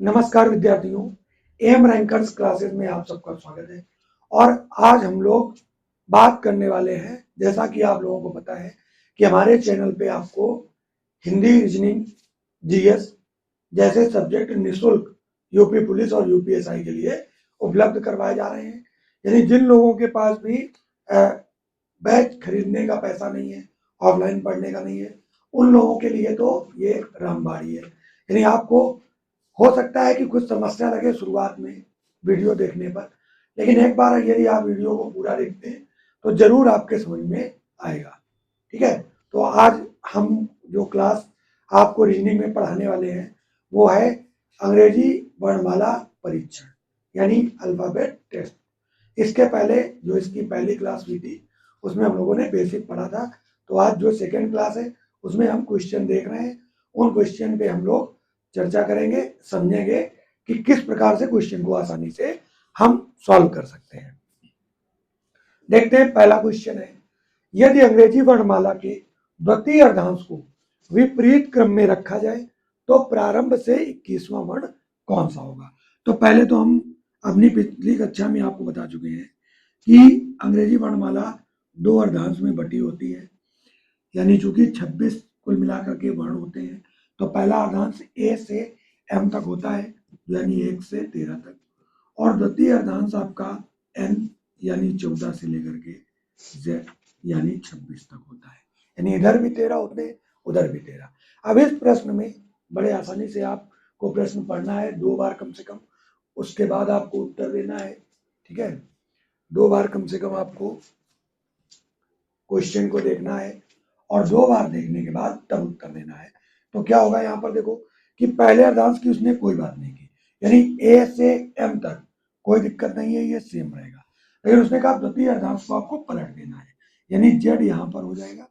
नमस्कार विद्यार्थियों, M rankers classes में आप सबका स्वागत है। और आज हम लोग बात करने वाले हैं, जैसा कि आप लोगों को पता है कि हमारे चैनल पे आपको हिंदी, रीजनिंग, जीएस जैसे सब्जेक्ट निःशुल्क यूपी पुलिस और यूपीएसआई के लिए उपलब्ध करवाए जा रहे हैं। यानी जिन लोगों के पास भी बैच खरीदने का पैसा नहीं है, ऑफलाइन पढ़ने का नहीं है, उन लोगों के लिए तो ये रामबाड़ी है। यानी आपको हो सकता है कि कुछ समस्या लगे शुरुआत में वीडियो देखने पर, लेकिन एक बार यदि आप वीडियो को पूरा देखते हैं तो जरूर आपके समझ में आएगा। ठीक है, तो आज हम जो क्लास आपको रीजनिंग में पढ़ाने वाले हैं वो है अंग्रेजी वर्णमाला परीक्षण, यानी अल्फाबेट टेस्ट। इसके पहले जो इसकी पहली क्लास हुई थी उसमें हम लोगों ने बेसिक पढ़ा था, तो आज जो सेकेंड क्लास है उसमें हम क्वेश्चन देख रहे हैं। उन क्वेश्चन पे हम लोग चर्चा करेंगे, समझेंगे कि किस प्रकार से क्वेश्चन को आसानी से हम सॉल्व कर सकते हैं। देखते हैं, पहला क्वेश्चन है, यदि अंग्रेजी वर्णमाला के द्वितीय अर्धांश को विपरीत क्रम में रखा जाए तो प्रारंभ से 21वां वर्ण कौन सा होगा। तो पहले तो हम अपनी पिछली कक्षा में आपको बता चुके हैं कि अंग्रेजी वर्णमाला दो अर्धांश में बटी होती है, यानी चूंकि 26 कुल मिलाकर के वर्ण होते हैं, तो पहला अर्धांश ए से एम तक होता है, यानी 1 से 13 तक, और द्वितीय अर्धांश आपका एन यानी 14 से लेकर के जेड यानी 26 तक होता है। यानी इधर भी 13 होते हैं, उधर भी 13। अब इस प्रश्न में बड़े आसानी से आपको प्रश्न पढ़ना है 2 बार कम से कम, उसके बाद आपको उत्तर देना है। ठीक है, 2 बार कम से कम आपको क्वेश्चन को देखना है और 2 बार देखने के बाद तब उत्तर देना है। तो क्या होगा यहाँ पर देखो कि पहले अर्धांश की उसने कोई बात नहीं की, यानी ए से एम तक कोई दिक्कत नहीं है, ये सेम रहेगा। लेकिन उसने कहा द्वितीय अर्धांश को आपको पलट देना है, यानी जेड यहाँ पर हो जाएगा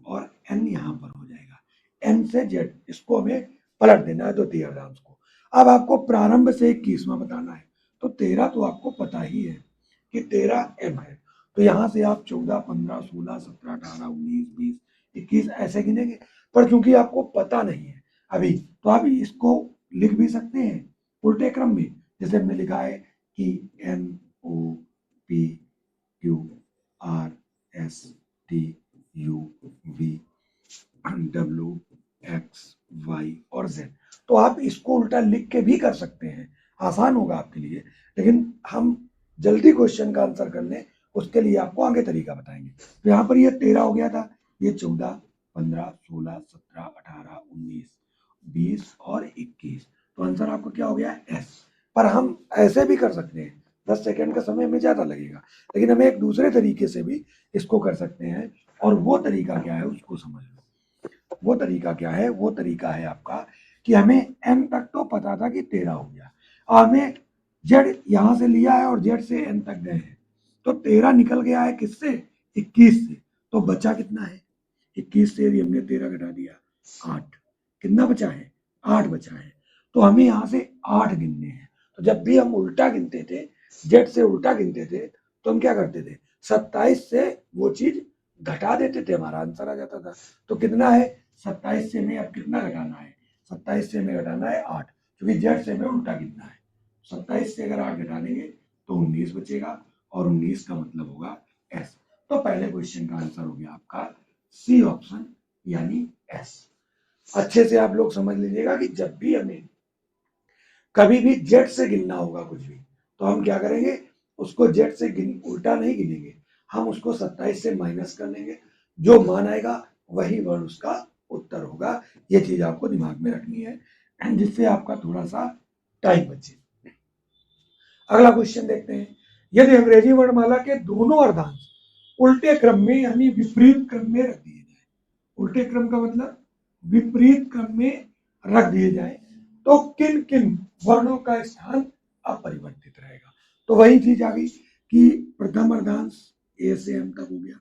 और एन यहाँ पर हो जाएगा। एन से जेड इसको हमें पलट देना है द्वितीय अर्धांश को। अब आपको प्रारंभ से 21वां बताना है, तो 13 तो आपको पता ही है कि 13 एम है, तो यहाँ से आप 14, 15, 16, 17, 18, 19, 20, 21 ऐसे गिनेंगे। पर चूंकि आपको पता नहीं है अभी, तो आप इसको लिख भी सकते हैं उल्टे क्रम में, जैसे हमने लिखा है कि N O P Q R S T U V W X Y और जेड। तो आप इसको उल्टा लिख के भी कर सकते हैं, आसान होगा आपके लिए, लेकिन हम जल्दी क्वेश्चन का आंसर कर लें उसके लिए आपको आगे तरीका बताएंगे। तो यहाँ पर ये 13 हो गया था, ये 14, 15, 16, 17, 18, 19, 20 और 21, तो आंसर आपका क्या हो गया एस। पर हम ऐसे भी कर सकते हैं, 10 सेकेंड का समय हमें ज्यादा लगेगा, लेकिन हम एक दूसरे तरीके से भी इसको कर सकते हैं, और वो तरीका क्या है उसको समझ लो। वो तरीका क्या है, वो तरीका है आपका कि हमें एम तक तो पता था कि 13 हो गया, और हमें जेड यहां से लिया है और जेड से एन तक गए हैं, तो 13 निकल गया है किससे, 21 से। तो बचा कितना है, 21 से यदि हमने 13 घटा दिया 8, कितना बचा है, 8 बचा है। तो हमें यहाँ से 8 गिनने हैं। तो जब भी हम उल्टा गिनते थे, जेड से उल्टा गिनते थे, तो हम क्या करते थे, 27 से वो चीज घटा देते थे, हमारा आंसर आ जाता था। तो कितना है, 27 से हमें अब कितना घटाना है, 27 से हमें घटाना है 8, क्योंकि जेड से हमें उल्टा गिनना है। 27 से अगर 8 घटा देंगे तो 19 बचेगा, और 19 का मतलब होगा एस। तो पहले क्वेश्चन का आंसर हो गया आपका सी ऑप्शन, यानी एस। अच्छे से आप लोग समझ लीजिएगा कि जब भी हमें कभी भी जेड से गिनना होगा कुछ भी, तो हम क्या करेंगे, उसको जेड से उल्टा नहीं गिनेंगे, हम उसको 27 से माइनस कर लेंगे, जो मान आएगा वही वर्ण उसका उत्तर होगा। ये चीज आपको दिमाग में रखनी है, जिससे आपका थोड़ा सा टाइम बचे। अगला क्वेश्चन देखते हैं, यदि अंग्रेजी वर्णमाला के दोनों अर्धांश उल्टे क्रम में यानी विपरीत क्रम में रख दिए जाए, उल्टे क्रम का मतलब विपरीत क्रम में रख दिए जाए, तो किन किन वर्णों का स्थान अपरिवर्तित रहेगा। तो वही चीज आ गई कि प्रथम अर्धांश ए से एम तक हो गया,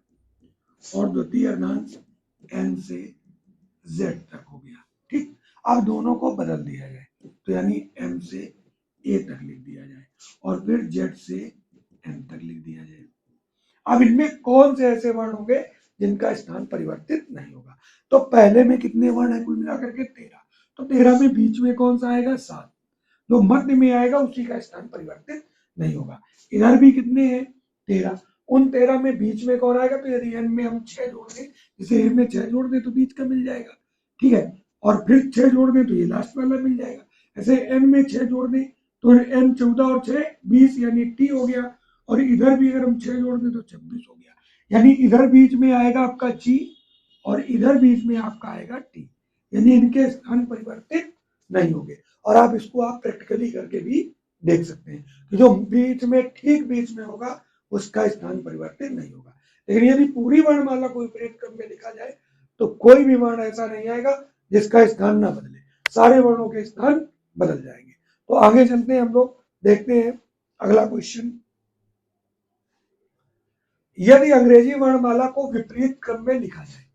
और द्वितीय अर्धांश एन से जेड तक हो गया। ठीक, अब दोनों को बदल दिया जाए, तो यानी एम से ए तक लिख दिया जाए, और फिर जेड से एन तक लिख दिया जाए। अब इनमें कौन से ऐसे वर्ण होंगे जिनका स्थान परिवर्तित नहीं होगा। तो पहले में कितने वर्ण है कुल मिलाकर के 13, तो 13 में बीच में कौन सा आएगा 7, जो मध्य में आएगा उसी का स्थान परिवर्तित नहीं होगा। इधर भी कितने हैं 13, उन 13 में बीच में कौन आएगा, तो यदि n में हम 6 जोड़ दें, जैसे n में 6 जोड़ दें तो बीच का मिल जाएगा, ठीक है, और फिर 6 जोड़ दें तो ये लास्ट वाला मिल जाएगा। ऐसे n में 6 जोड़ दें तो n 14 और 6 20 यानी t हो गया, और इधर भी अगर हम 6 जोड़ दें तो 26 हो गया, यानी इधर बीच में आएगा आपका g और इधर बीच में आपका आएगा t, यानी इनके स्थान परिवर्तित नहीं होंगे। और आप इसको आप प्रैक्टिकली करके भी देख सकते हैं कि जो बीच में ठीक बीच में होगा उसका स्थान परिवर्तित नहीं होगा। लेकिन यदि पूरी वर्णमाला को विपरीत क्रम में लिखा जाए तो कोई भी वर्ण ऐसा नहीं आएगा जिसका स्थान ना बदले, सारे वर्णों के स्थान बदल जाएंगे। तो आगे चलते हैं हम लोग, देखते हैं अगला क्वेश्चन। यदि अंग्रेजी वर्णमाला को विपरीत क्रम में लिखा जाए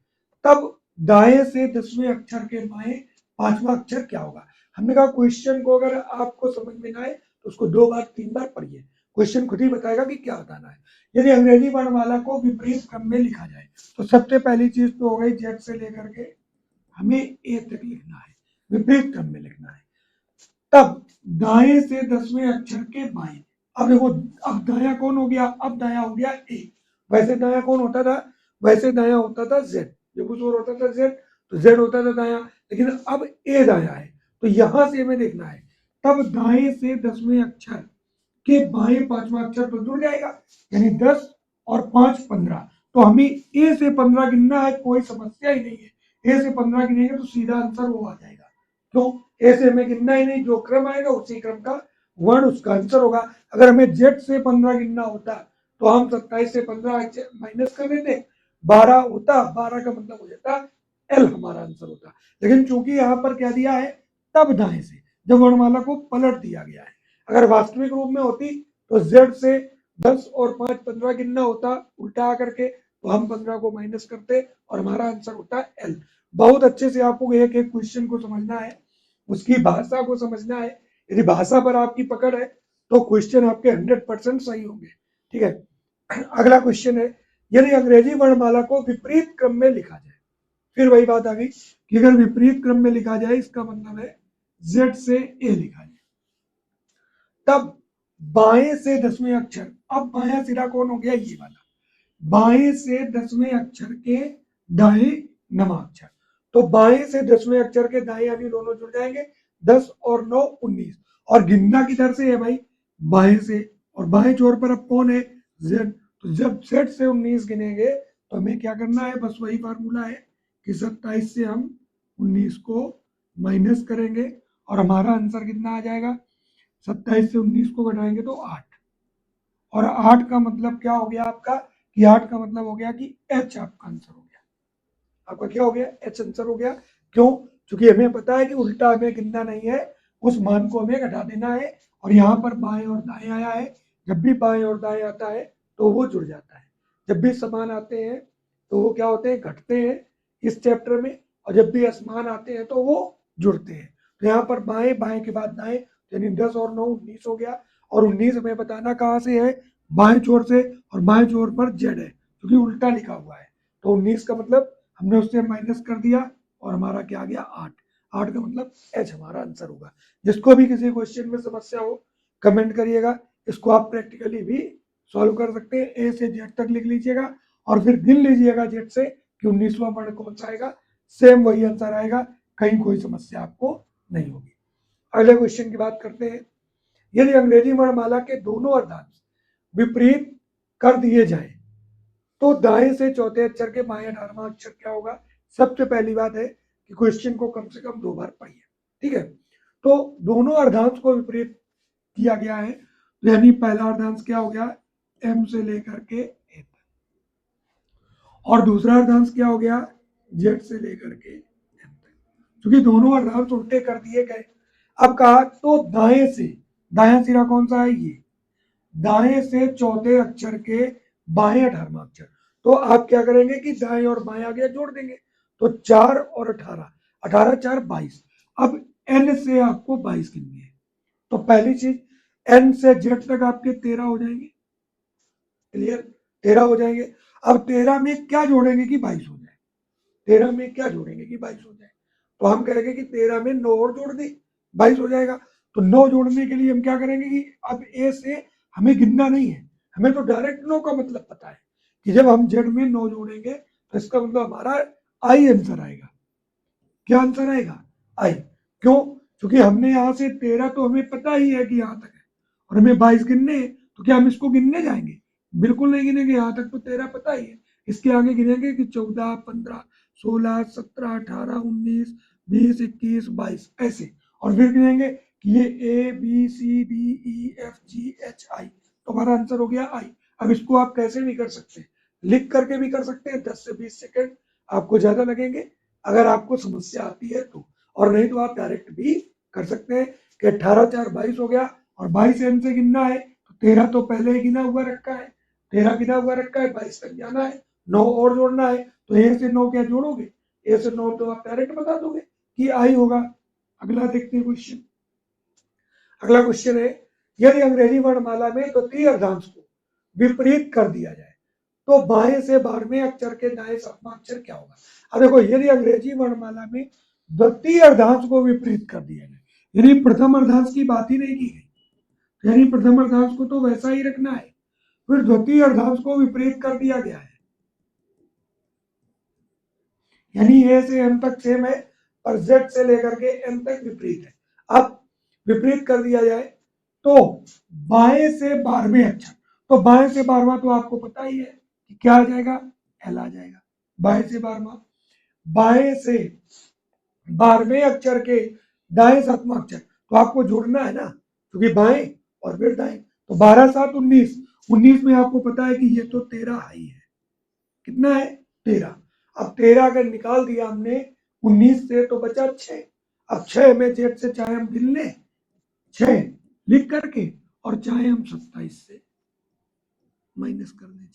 तब दाएं से 10वें अक्षर के बाएं 5वां अक्षर क्या होगा। हमने कहा क्वेश्चन को अगर आपको समझ में ना आए तो उसको 2 बार 3 बार पढ़िए, क्वेश्चन खुद ही बताएगा कि क्या बताना है। यदि अंग्रेजी वर्णमाला को विपरीत क्रम में लिखा जाए तो सबसे पहली चीज तो हो गई जेड से लेकर के हमें ए तक लिखना है, विपरीत क्रम में लिखना है। तब दाएं से 10वें अक्षर के बाएं, अब देखो अब दाया कौन हो गया, अब दाया हो गया ए, वैसे दाया कौन होता था, वैसे दाया होता था जेड, जब उस ओर होता था जेड तो जेड होता था दाया, लेकिन अब ए दाया है तो यहां से हमें देखना है। तब दाएं से 10वें अक्षर के बाएं 5वां अक्षर तो जुड़ जाएगा, यानी 10 और 5 15, तो हमें ए से 15 गिनना है, कोई समस्या ही नहीं है। ए से 15 गिनेंगे तो सीधा आंसर वो आ जाएगा, क्यों, ए से हमें गिनना ही नहीं, जो क्रम आएगा उसी क्रम का वर्ण उसका आंसर होगा। अगर हमें जेड से 15 गिनना होता तो हम 27 से 15 माइनस कर देते, 12 होता, 12 का मतलब हो जाता एल हमारा आंसर होता। लेकिन चूंकि यहाँ पर क्या दिया है, तब दाएं से, जब वर्णमाला को पलट दिया गया है। अगर वास्तविक रूप में होती तो जेड से 10 और 5 15 गिनना होता उल्टा करके, तो हम 15 को माइनस करते और हमारा आंसर होता है एल। बहुत अच्छे से आपको एक एक क्वेश्चन को समझना है, उसकी भाषा को समझना है। यदि भाषा पर आपकी पकड़ है तो क्वेश्चन आपके 100% सही होंगे, ठीक है। अगला क्वेश्चन है, यदि अंग्रेजी वर्णमाला को विपरीत क्रम में लिखा जाए, फिर वही बात आ गई कि अगर विपरीत क्रम में लिखा जाए इसका मतलब है जेड से ए लिखा जाए, तब बाएं से 10वें अक्षर, अब बाया सिरा कौन हो गया, ये वाला, बाएं से 10वें अक्षर के दाएं नवा अक्षर, तो बाएं से 10वें अक्षर के दाएं यानी दोनों जुड़ जाएंगे, 10 और 9 19, और गिनना किधर से है भाई, बाएं से, और बाएं छोर पर अब कौन है, जेड, तो जब जेड से 19 गिनेंगे तो हमें क्या करना है, बस वही फार्मूला है कि 27 से हम 19 को माइनस करेंगे और हमारा आंसर कितना आ जाएगा, 27 से 19 को घटाएंगे तो 8, और 8 का मतलब क्या हो गया आपका, कि 8 का मतलब हो गया कि एच आपका आंसर हो गया, आपका क्या हो गया, एच आंसर हो गया। क्यों, क्योंकि हमें पता है कि उल्टा हमें गिनना नहीं है, उस मान को हमें घटा देना है, और यहाँ पर बाएं और दाएं आया है, जब भी बाएं और दाएं आता है तो वो जुड़ जाता है, जब भी समान आते हैं तो वो क्या होते हैं, घटते हैं इस चैप्टर में, और जब भी असमान आते हैं तो वो जुड़ते हैं। तो यहाँ पर बाएं, बाएं के बाद दाएं, यानी 10 और 9 19 हो गया, और 19 हमें बताना कहाँ से है, बाएं छोर से, और बाएं छोर पर जेड है क्योंकि उल्टा लिखा हुआ है, तो 19 का मतलब हमने उससे माइनस कर दिया और हमारा क्या आ गया 8, 8 का मतलब एच हमारा आंसर होगा। जिसको भी किसी क्वेश्चन में समस्या हो कमेंट करिएगा, इसको आप प्रैक्टिकली भी सॉल्व कर सकते हैं, ए से जेड तक लिख लीजिएगा और फिर गिन लीजिएगा जेड से कि 19वां वर्ण कौन सा आएगा, सेम वही आंसर आएगा, कहीं कोई समस्या आपको नहीं होगी। अगले क्वेश्चन की बात करते हैं, यदि अंग्रेजी वर्णमाला के दोनों अर्धांश विपरीत कर दिए जाए तो दाएं से चौथे अक्षर के बाएं 18वां अक्षर क्या होगा। सबसे पहली बात है कि क्वेश्चन को कम से कम 2 बार पढ़िए, ठीक है। तो दोनों अर्धांश को विपरीत किया गया है, यानी पहला अर्धांश क्या हो गया, एम से लेकर के ए तक, और दूसरा अर्धांश क्या हो गया, जेड से लेकर के एम तक, क्योंकि दोनों अर्धांश उल्टे कर दिए गए। अब कहा तो दाएं से, दाया सिरा कौन सा है, ये दाएं से चौथे अक्षर के बाएं 18वां अक्षर, तो आप क्या करेंगे कि दाएं और बाएं आगे जोड़ देंगे, तो 4 और 18, 18 4 22, अब एन से आपको 22 गिननी है, तो पहली चीज एन से जेड तक आपके 13 हो जाएंगे, क्लियर, 13 हो जाएंगे। अब 13 में क्या जोड़ेंगे कि 22 हो जाए, 13 में क्या जोड़ेंगे कि 22 हो जाए, तो हम कहेंगे कि 13 में 9 और जोड़ दें 22 हो जाएगा। तो 9 जोड़ने के लिए हम क्या करेंगे कि अब ए से हमें गिनना नहीं है, हमें तो डायरेक्ट 9 का मतलब पता है कि जब हम जेड में 9 जोड़ेंगे तो इसका मतलब हमारा आई आंसर आएगा। क्या आंसर आएगा? आई। क्यों? क्योंकि हमने यहां से 13 तो हमें पता ही है कि यहां तक है और हमें 22 गिनने हैं, तो क्या हम इसको गिनने जाएंगे? बिल्कुल नहीं गिनेंगे, यहां तक तो 13 पता ही है। इसके आगे गिनेंगे कि 14, 15, 16, 17, 18, 19, 20, 21, 22 ऐसे, और फिर गिनेंगे कि ये A B C D E F G H I, तो हमारा आंसर हो गया आई। अब इसको आप कैसे भी कर सकते हैं, लिख करके भी कर सकते हैं, 10 से 20 सेकेंड आपको ज्यादा लगेंगे अगर आपको समस्या आती है तो, और नहीं तो आप डायरेक्ट भी कर सकते हैं कि 18 4 22 हो गया और 22 एम से गिनना है तो 13 तो पहले ही गिना हुआ रखा है, 13 गिना हुआ रखा है, 22 तक जाना है, 9 और जोड़ना है, तो ए से 9 क्या जोड़ोगे? ए से 9 तो आप डायरेक्ट बता दोगे कि आई होगा। अगला देखते हैं क्वेश्चन। अगला क्वेश्चन है, यदि अंग्रेजी वर्णमाला में द्वितीय अर्धांश को विपरीत कर दिया जाए तो बाएं से 12वें अक्षर के दाएं 7वां अक्षर क्या होगा? अब देखो, यदि अंग्रेजी वर्णमाला में द्वितीय अर्धांश को विपरीत कर दिया जाए, यानी प्रथम अर्धांश की बात ही नहीं की गई, यानी प्रथम अर्धांश को तो वैसा ही रखना है, फिर द्वितीय अर्धांश को विपरीत कर दिया गया है, यानी ए से एम तक सेम है और जेड से लेकर के एम तक विपरीत है। अब विपरीत कर दिया जाए तो बाएं से 12वें अक्षर, तो बाएं से 12वां तो आपको पता ही है कि क्या आ जाएगा? एल आ जाएगा। बाएं से 12वां, बाएं से 12वें अक्षर के दाएं 7वां अक्षर, तो आपको जोड़ना है ना, क्योंकि बाएं और फिर दाएं, तो 12 7 19, 19 में आपको पता है कि ये तो 13 ही है। कितना है? 13। अब 13 अगर निकाल दिया हमने 19 से तो बचा 6। अब 6 में जेड से चाहे हम गिन लें 6 लिख करके, और चाहे हम 27 से माइनस कर दें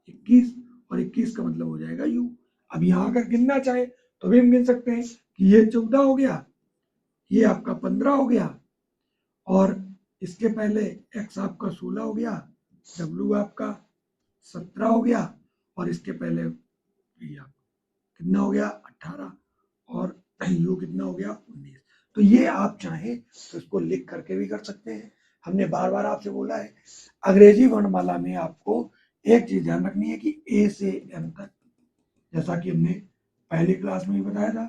21, और 21 का मतलब हो जाएगा यू। अब यहां अगर गिनना चाहे तो भी हम गिन सकते हैं कि ये 14 हो गया, ये आपका 15 हो गया, और इसके पहले एक्स आपका 16 हो गया, डब्ल्यू आपका 17 हो गया, और इसके पहले ये कितना हो गया? 18, और यू कितना हो गया? 19। तो ये आप चाहें तो इसको लिख करके भी कर सकते हैं। हमने बार बार आपसे बोला है अंग्रेजी वर्णमाला में आपको एक चीज ध्यान रखनी है कि ए से एम तक, जैसा कि हमने पहली क्लास में भी बताया था,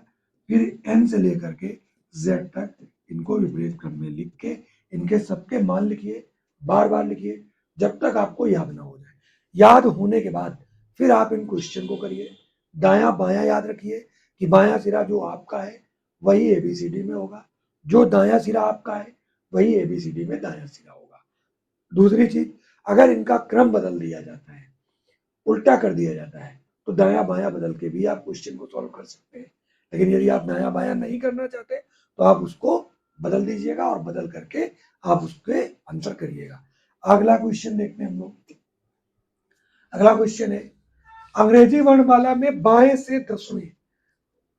फिर एन से लेकर के जेड तक इनको विपरीत क्रम में लिख के इनके सबके मान लिखिए, बार बार लिखिए जब तक आपको याद ना हो जाए। याद होने के बाद फिर आप इन क्वेश्चन को करिए। दायां बायां याद रखिए कि बायां सिरा जो आपका है वही एबीसीडी में होगा, जो दायां सिरा आपका है वही एबीसीडी में दायां सिरा होगा। दूसरी चीज, अगर इनका क्रम बदल दिया जाता है, उल्टा कर दिया जाता है, तो दायां बायां बदल के भी आप क्वेश्चन को सॉल्व कर सकते हैं। लेकिन यदि आप दायां बायां नहीं करना चाहते तो आप उसको बदल दीजिएगा और बदल करके आप उसके आंसर करिएगा। अगला क्वेश्चन देखते हैं हम लोग। अगला क्वेश्चन है, अंग्रेजी वर्णमाला में बाएं से 10वें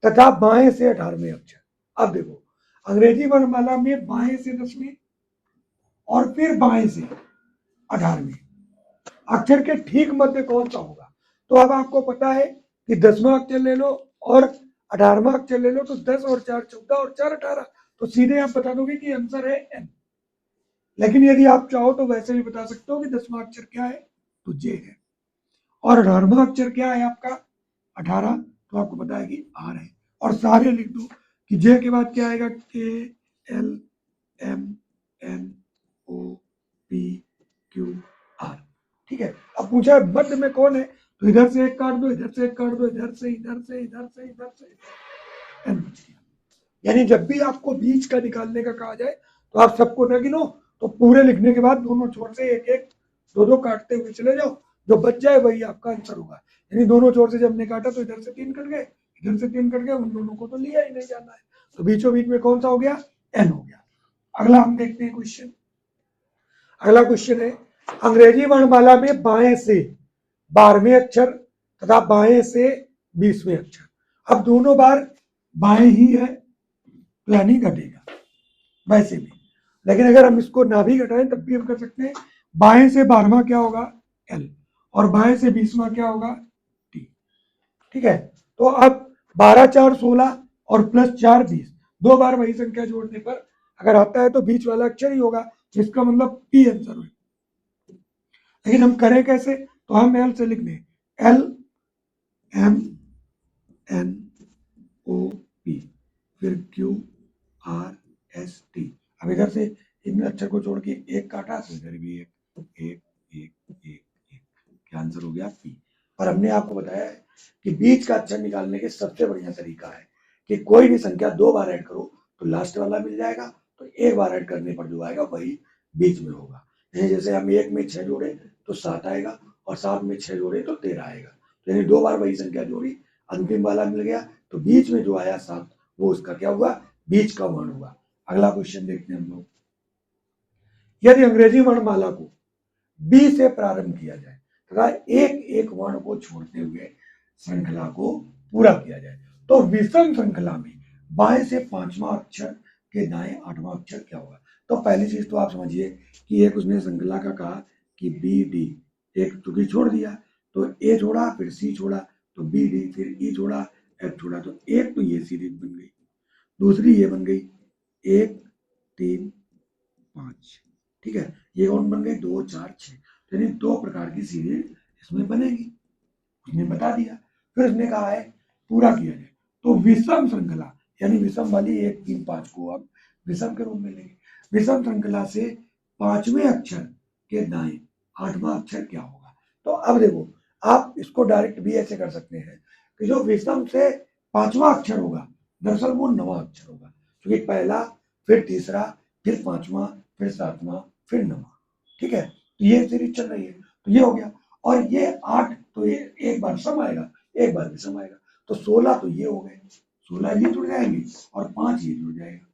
तथा बाएं से 18वें अक्षर। अब देखो, अंग्रेजी वर्णमाला में बाएं से 10वें और फिर बाएं से 18वें अक्षर के ठीक मध्य कौन सा होगा? तो अब आपको पता है कि 10वां अक्षर ले लो और 18वां अक्षर ले लो, तो 10 और 4 14 और 4 18, तो सीधे आप बता दोगे कि आंसर है एन। लेकिन यदि आप चाहो तो वैसे भी बता सकते हो कि 10वां अक्षर क्या है, तो जे है, और 18वां अक्षर क्या है आपका? 18, तो आपको पता है कि आर है, और सारे लिख दो कि जे के बाद क्या आएगा? K L M N O P Q R. ठीक है। अब पूछा है मध्य में कौन है, तो इधर से एक काट दो, इधर से एक काट दो, इधर से इधर से इधर से इधर से, एन बच गया। यानी जब भी आपको बीच का निकालने का कहा जाए तो आप सबको न गिनो, तो पूरे लिखने के बाद दोनों छोर से एक एक दो दो काटते हुए चले जाओ, जो बच जाए वही आपका आंसर होगा। यानी दोनों छोर से जब हमने काटा तो इधर से 3 कट गए, इधर से 3 कट गए, उन दोनों को तो लिया ही नहीं जाना है, तो बीचों बीच में कौन सा हो गया? एन हो गया। अगला हम देखते हैं क्वेश्चन। अगला क्वेश्चन है, अंग्रेजी वर्णमाला में बाएं से 12वें अक्षर तथा बाएं से 20वें अक्षर। अब दोनों बार बाएं ही है तो यानी घटेगा वैसे भी, लेकिन अगर हम इसको ना भी घटाएं तब भी हम कर सकते हैं। बाएं से 12वां क्या होगा? एल, और बाएं से 20वां क्या होगा? टी। ठीक है। तो अब 12 4 16 और प्लस 4 20, दो बार वही संख्या जोड़ने पर अगर आता है तो बीच वाला अक्षर ही होगा, इसका मतलब पी आंसर है। लेकिन हम करें कैसे, तो हम एल से लिख दें, L M N O P, फिर क्यू आर एस टी। अब इधर से इन अक्षर को छोड़ के एक काटा तो इधर भी एक, एक एक एक एक, क्या आंसर हो गया पी। और हमने आपको बताया है कि बीच का अक्षर निकालने के सबसे बढ़िया तरीका है कि कोई भी संख्या 2 बार ऐड करो तो लास्ट वाला मिल जाएगा, तो एक बार ऐड करने पर जो आएगा वही बीच में होगा। जैसे हम 1 में 6 जोड़े तो 7 आएगा, और 7 में 6 जोड़े तो 13 आएगा, तो यानी 2 बार वही संख्या जोड़ी, अंतिम वाला मिल गया, तो बीच में जो आया 7 वो उसका क्या हुआ, बीच का वर्ण हुआ। अगला क्वेश्चन देखते हैं हम लोग। यदि अंग्रेजी वर्णमाला को बी से प्रारंभ किया जाए तथा एक एक वर्ण को छोड़ते हुए श्रृंखला को पूरा किया जाए तो विषम श्रृंखला में बाएं से पांचवा अक्षर के दाएं आठवां अक्षर क्या होगा। तो पहली चीज तो आप समझिए कि एक उसने श्रृंखला का कहा कि बी डी, एक चूंकि छोड़ दिया तो ए छोड़ा, फिर सी छोड़ा तो बी डी, फिर ई छोड़ा, एफ छोड़ा, तो एक तो ये सीरीज बन गई, दूसरी ये बन गई 1 3 5, ठीक है, ये कौन बन गए 2 4 6, यानी 2 प्रकार की सीरीज इसमें बनेगी, उसने बता दिया। फिर उसने कहा है पूरा किया जाए तो विषम श्रृंखला, यानी विषम वाली 1 3 5 को अब विषम के रूप में लेंगे। विषम श्रृंखला से पांचवें अक्षर के दाएं आठवां अक्षर क्या होगा। तो अब देखो आप इसको डायरेक्ट भी ऐसे कर सकते हैं कि जो विषम से पांचवा अक्षर होगा दरअसल वो नवा अक्षर होगा, क्योंकि पहला, फिर तीसरा, फिर पांचवा, फिर सातवां, फिर नवा, ठीक है, तो ये सीरीज चल रही है, तो ये हो गया। और ये 8 तो ये एक बार सम आएगा, एक बार विषम आएगा, तो 16 तो ये हो गए, 16 ये जुड़ जाएंगे और 5 ये जुड़ जाएगा।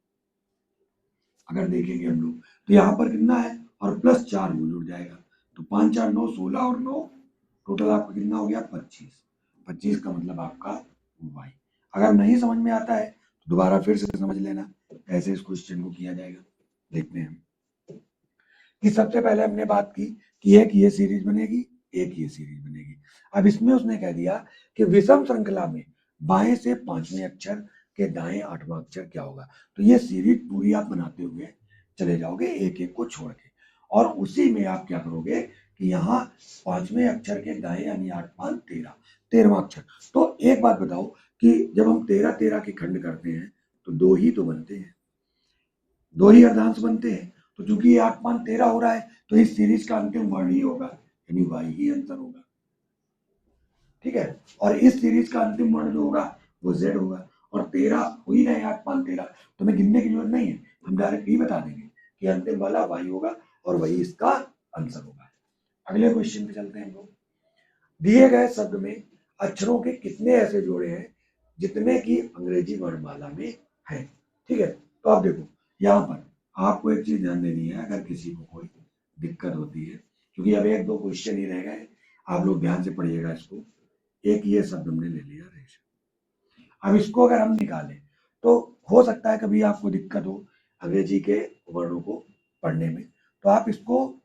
अगर देखेंगे हम लोग तो यहाँ पर कितना है, और प्लस 4 वो जुड़ जाएगा, तो 5 4 9 16 और 9 टोटल आपका कितना हो गया 25, 25 का मतलब आपका वाई। अगर नहीं समझ में आता है तो दोबारा फिर से समझ लेना कैसे इस क्वेश्चन को किया जाएगा। देखते हैं कि सबसे पहले हमने बात की कि एक ये सीरीज बनेगी, एक ये सीरीज बनेगी। अब इसमें उसने कह दिया कि विषम श्रृंखला में बाएं से पांचवें अक्षर के दाएं आठवां अक्षर क्या होगा, तो ये सीरीज पूरी आप बनाते हुए चले जाओगे एक एक को छोड़ के, और उसी में आप क्या करोगे कि यहाँ पांचवें अक्षर के दाएं यानी 8 5 13, 13वां अक्षर। तो एक बात बताओ कि जब हम 13 13 के खंड करते हैं तो दो ही तो बनते हैं, दो ही अर्धांश बनते हैं, तो चूंकि ये 8 5 13 हो रहा है तो इस सीरीज का अंतिम वर्ण ही होगा, यानी वाई ही आंसर होगा, ठीक है। और इस सीरीज का अंतिम वर्ण जो होगा वो जेड होगा, और 13 हो ही रहे 8 5 13, तो हमें गिनने की जरूरत नहीं है, हम डायरेक्ट ही बता देंगे कि अंतिम वाला वाई होगा और वही इसका आंसर होगा। अगले क्वेश्चन पे चलते हैं हम लोग। दिए गए शब्द में अक्षरों के कितने ऐसे जोड़े हैं जितने की अंग्रेजी वर्णमाला में है, ठीक है। तो आप देखो यहाँ पर आपको एक चीज ध्यान देनी है, अगर किसी को कोई दिक्कत होती है, क्योंकि अब एक दो क्वेश्चन ही रह गए, आप लोग ध्यान से पढ़िएगा इसको। एक ये शब्द हमने ले लिया रेशम, अब इसको अगर हम निकालें तो हो सकता है कभी आपको दिक्कत हो अंग्रेजी के वर्णों को पढ़ने में, तो आप इसको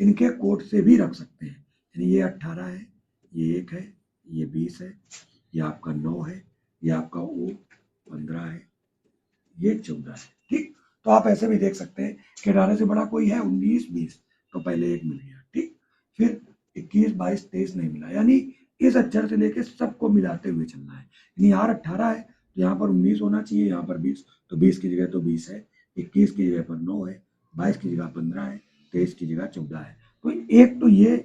इनके कोड से भी रख सकते हैं, यानी ये 18 है, ये 1 है, ये 20 है, ये आपका 9 है, ये आपका ओ 15 है, ये 14 है, ठीक। तो आप ऐसे भी देख सकते हैं कि 18 से बड़ा कोई है 19 20, तो पहले एक मिल गया, ठीक, फिर 21 22 23 नहीं मिला, यानी इस अक्षर से लेके सबको मिलाते हुए चलना है, यानी यहाँ 18 है तो यहाँ पर 19 होना चाहिए, यहाँ पर 20, तो 20 की जगह तो 20 है, 21 की जगह पर 9 है, 22 की जगह 15 है, 23 की जगह 14 है, तो एक तो ये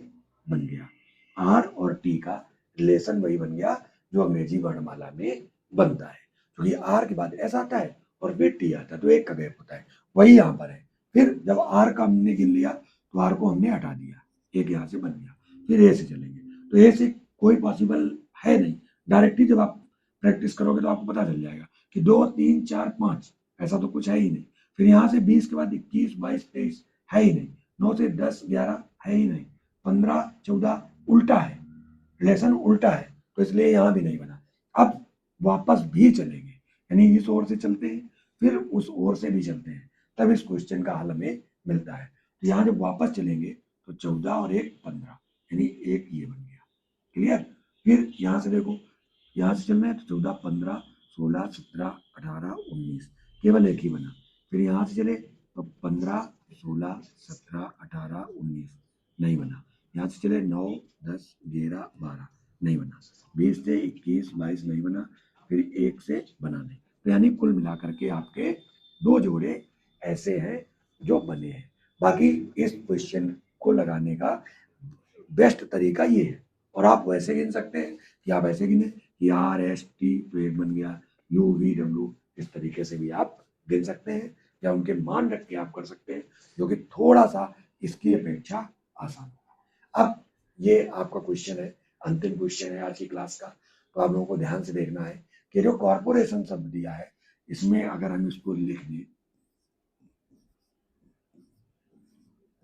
बन गया। आर और टी का रिलेशन वही बन गया जो अंग्रेजी वर्णमाला में बनता है, क्योंकि आर के बाद एस आता है और फिर टी आता है, तो एक का गैप होता है, वही यहाँ पर है। फिर जब आर का हमने गिन लिया तो आर को हमने हटा दिया, एक यहाँ से बन गया, फिर ए से चलेंगे, तो ए से कोई पॉसिबल है नहीं, डायरेक्टली जब आप प्रैक्टिस करोगे तो आपको पता चल जाएगा कि 2 3 4 5 ऐसा तो कुछ है ही नहीं, फिर यहाँ से 20 के बाद 21 22 23 है ही नहीं, 9 से 10 11 है ही नहीं, 15 14 उल्टा है, रिलेशन उल्टा है, तो इसलिए यहाँ भी नहीं बना। अब वापस भी चलेंगे, यानी इस ओर से चलते हैं फिर उस ओर से भी चलते हैं, तब इस क्वेश्चन का हल हमें मिलता है। तो यहाँ जब वापस चलेंगे तो 14 और 1 15, यानी एक ये बन गया, क्लियर। फिर यहाँ से देखो, यहाँ से चलना है तो 14 15 16 17 18 19, केवल एक ही बना, फिर यहाँ से चले तो 15, 16, 17, 18, 19 नहीं बना। यहाँ से चले 9, 10, 11, 12 नहीं बना। 20 से 21, 22 नहीं बना। फिर 1 से बना नहीं। तो यानी कुल मिलाकर के आपके 2 जोड़े ऐसे हैं जो बने हैं। बाकी इस क्वेश्चन को लगाने का बेस्ट तरीका ये है। और आप वैसे गिन सकते हैं कि आप ऐसे गिने कि आर एस टी तो एक बन गया, यू वी डब्ल्यू, इस तरीके से भी आप गिन सकते हैं या उनके मान रख के आप कर सकते हैं, जो कि थोड़ा सा इसकी अपेक्षा आसान होगा। अब ये आपका क्वेश्चन है, अंतिम क्वेश्चन है आज की क्लास का। तो आप लोगों को ध्यान से देखना है कि जो कॉर्पोरेशन शब्द दिया है, इसमें अगर हम इसको लिख दें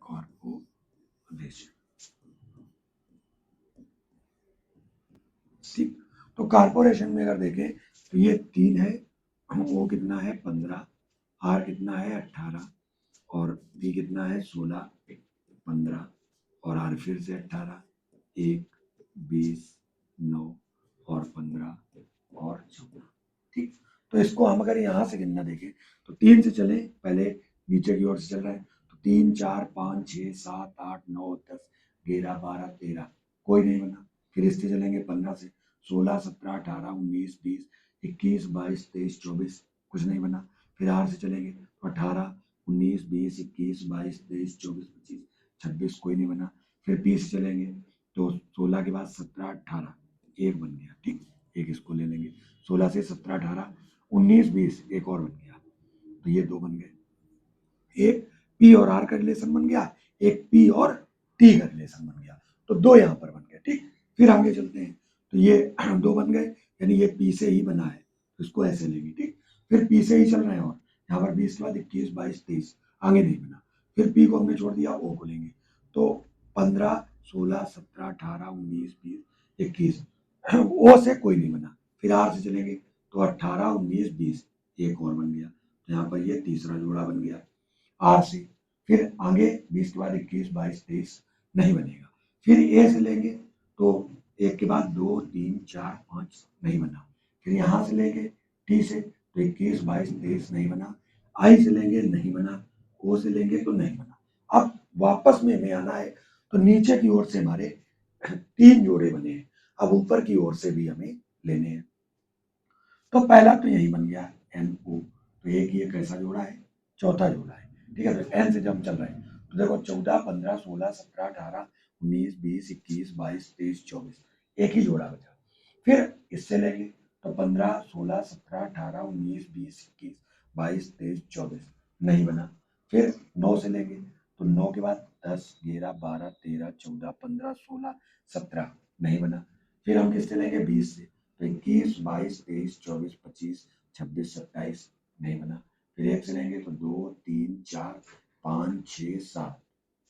कॉर्पोरेशन, ठीक। तो कॉर्पोरेशन में अगर देखें तो ये 3 है, ओ कितना है 15, आर कितना है 18 और बी कितना है 16, 15 और आर फिर से 18, 1, 20, 9 और 15 और 14, ठीक। तो इसको हम अगर यहाँ से गिनना देखें तो 3 से चले, पहले नीचे की ओर से चल रहा है तो 3, 4, 5, 6, 7, 8, 9, 10, 11, 12, 13 कोई नहीं बना। फिर इससे चलेंगे 15 से 16, 17, 18, 19, 20, 21, 22, 23, 24 कुछ नहीं बना। फिर आर से चलेंगे तो 18, 19, 20, 21, 22, 23, 24, 25, 26 कोई नहीं बना। फिर पी से चलेंगे तो 16 के बाद 17, 18 एक बन गया, ठीक। एक इसको ले लेंगे, 16 से 17, 18, 19, 20 एक और बन गया, तो ये 2 बन गए। एक पी और आर का रिलेशन बन गया, एक पी और टी का रिलेशन बन गया, तो 2 यहाँ पर बन गए, ठीक। फिर आगे चलते हैं तो ये 2 बन गए, यानी ये पी से ही बना है, तो इसको ऐसे लेंगे, ठीक। फिर पी से ही चल रहे हैं और यहाँ पर 20 के बाद 21, 22, 23 आगे नहीं बना। फिर पी को हमने छोड़ दिया, ओ को लेंगे तो 15, 16, 17, 18, 19, 20, 21 ओ से कोई नहीं बना। फिर आर से चलेंगे तो 18, 19, 20 एक और बन गया, तो यहाँ पर ये तीसरा जोड़ा बन गया आर से। फिर आगे 20 के बाद 21, 22, 23 नहीं बनेगा। फिर ए से लेंगे तो एक के बाद 2, 3, 4, 5 नहीं बना। फिर यहाँ से लेंगे टी से तो 21, 22, 23 नहीं बना। आई से लेंगे नहीं बना, ओ से लेंगे तो नहीं बना। अब वापस में हमें आना है तो नीचे की ओर से हमारे 3 जोड़े बने हैं, अब ऊपर की ओर से भी हमें लेने हैं। तो पहला तो यही बन गया एन ओ, तो एक ये कैसा जोड़ा है, चौथा जोड़ा है, ठीक है। तो एन से जब हम चल रहे हैं तो देखो 14, 15, 16, 17, 18, 19, 20, 21, 22, 23, 24 एक ही जोड़ा बचा। फिर इससे लेंगे तो 15, 16, 17, 18, 19, 20, 21, 22, 23, 24 नहीं बना। फिर 9 से लेंगे तो 9 के बाद 10, 11, 12, 13, 14, 15, 16, 17 नहीं बना। फिर हम किससे लेंगे 20 से तो 21, 22, 23, 24, 25, 26, 27 नहीं बना। फिर एक से लेंगे तो 2, 3, 4, 5, 6, 7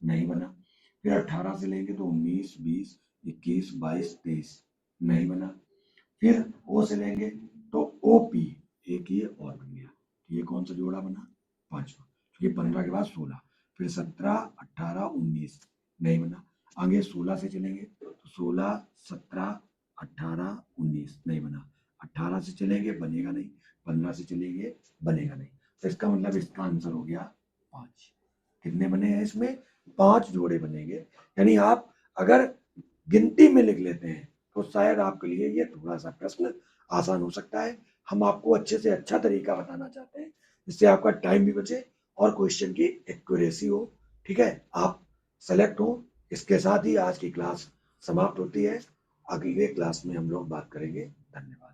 नहीं बना। फिर 18 से लेंगे तो 19, 20, 21, 22, 23 नहीं बना। फिर ओ से लेंगे तो ओ पी एक ही और बन गया, तो ये कौन सा जोड़ा बना, पांचवा, क्योंकि 15 के बाद 16। फिर 17, 18, 19 नहीं बना। आगे 16 से चलेंगे तो 16, 17, 18, 19 नहीं बना। 18 से चलेंगे बनेगा नहीं, 15 से चलेंगे बनेगा नहीं। तो इसका मतलब इसका आंसर हो गया 5। कितने बने हैं इसमें, 5 जोड़े बनेंगे। यानी आप अगर गिनती में लिख लेते हैं तो शायद आपके लिए ये थोड़ा सा प्रश्न आसान हो सकता है। हम आपको अच्छे से अच्छा तरीका बताना चाहते हैं जिससे आपका टाइम भी बचे और क्वेश्चन की एक्यूरेसी हो, ठीक है, आप सेलेक्ट हो। इसके साथ ही आज की क्लास समाप्त होती है। अगले क्लास में हम लोग बात करेंगे। धन्यवाद।